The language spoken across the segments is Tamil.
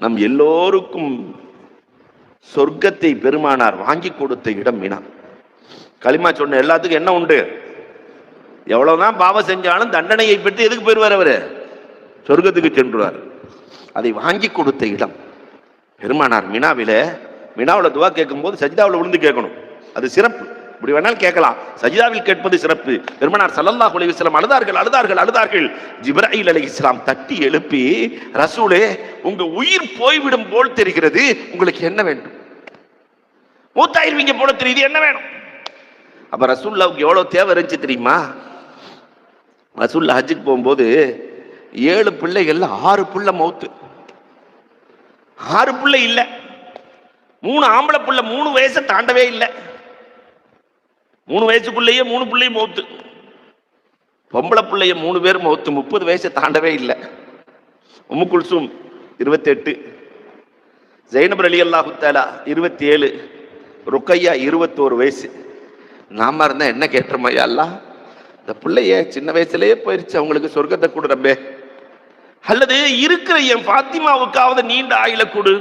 நம் எல்லோருக்கும் சொர்க்கத்தை பெருமானார் வாங்கி கொடுத்த இடம் மினா. களிமா சொன்ன எல்லாத்துக்கும் என்ன உண்டு? எவ்வளவுதான் பாவம் செஞ்சாலும் தண்டனையை பெற்று எதுக்கு போயிருவார்? அவரு சொர்க்கத்துக்கு சென்றுவார். அதை வாங்கி கொடுத்த இடம் பெருமானார் மினாவில் துவா கேட்கும் போது சஜிதாவில் விழுந்து கேட்கணும். அது சிறப்பு. இப்படி வேணாலும் கேட்கலாம், சஜிதாவில் கேட்பது சிறப்பு. பெருமானார் ஸல்லல்லாஹு அலைஹி வஸல்லம் அழுதார்கள். ஜிப்ராயில் அலைஹிஸ்ஸலாம் தட்டி எழுப்பி, ரசூலே, உங்க உயிர் போய்விடும் போல் தெரிகிறது, உங்களுக்கு என்ன வேண்டும்? மூத்தாயிருவீங்க போல தெரியுது, என்ன வேணும்? அப்ப ரசூலுல்லாஹ்வுக்கு எவ்வளவு தேவை இருந்துச்சு தெரியுமா? ரசூலுல்லாஹ் ஹஜ்ஜுக்கு போகும்போது 7 பிள்ளைகள்ல 6 பிள்ளை மௌத்து. 6 பிள்ளை இல்ல, 3 ஆம்பளை பிள்ளை 3 வயசை தாண்டவே இல்லை. 3 வயசுக்குள்ளேயே 3 பிள்ளையும் மௌத்து. பொம்பளை பிள்ளைய 3 பேர் மௌத்து, 30 வயசை தாண்டவே இல்லை. உம்மு குல்சூம் 28, ஜைனப் ரலியல்லாஹு தஆலா 27, ருக்கையா 21 வயசு. நாம இருந்தா என்ன கேட்டோமா, யா அல்லாஹ், இந்த பிள்ளைய சின்ன வயசுலயே போயிருச்சு, அவங்களுக்கு சொர்க்கத்தை கொடு ரப்பே, அல்லது இருக்கிற என் ஃபாத்திமாவுக்காவது நீண்ட ஆயுள கொடு,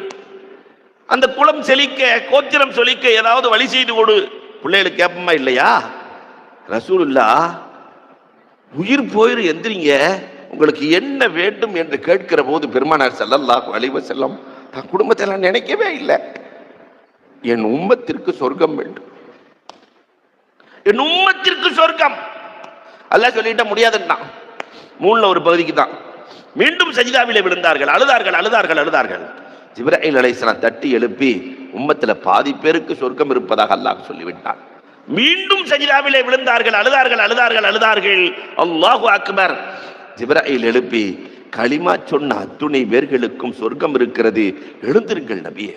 அந்த குலம் செழிக்க, கோத்திரம் செழிக்க ஏதாவது வழி செய்து கொடு. பிள்ளைகளுக்கு கேட்பமா இல்லையா? ரசூலுல்லாஹ் உயிர் போயிரு, எந்திரிங்க, உங்களுக்கு என்ன வேண்டும் என்று கேட்கிற போது பெருமானார் ஸல்லல்லாஹு அலைஹி வஸல்லம் தன் குடும்பத்தை நினைக்கவே இல்லை. என் உம்மத்திற்கு சொர்க்கம் வேண்டும், என் உம்மத்திற்கு சொர்க்கம். அல்லாஹ் சொல்லிட்ட முடியாதுன்னா 3ல ஒரு பகுதிக்கு தான். மீண்டும் சஜிதாவிலே விழுந்தார்கள், அழுதார்கள். ஜிப்ராயில் அலைஹிஸ்ஸலாம் தட்டி எழுப்பி, உம்மத்துல பாதி பேருக்கு சொர்க்கம் இருப்பதாக அல்லாஹ் சொல்லிவிட்டான். மீண்டும் சஜிதாவிலே விழுந்தார்கள், அழுதார்கள். அல்லாஹு அக்பர். ஜிப்ராயில் எழுப்பி, களிமா சொன்ன அத்துணை பேர்களுக்கும் சொர்க்கம் இருக்கிறது, எழுந்திருங்கள் நபியே.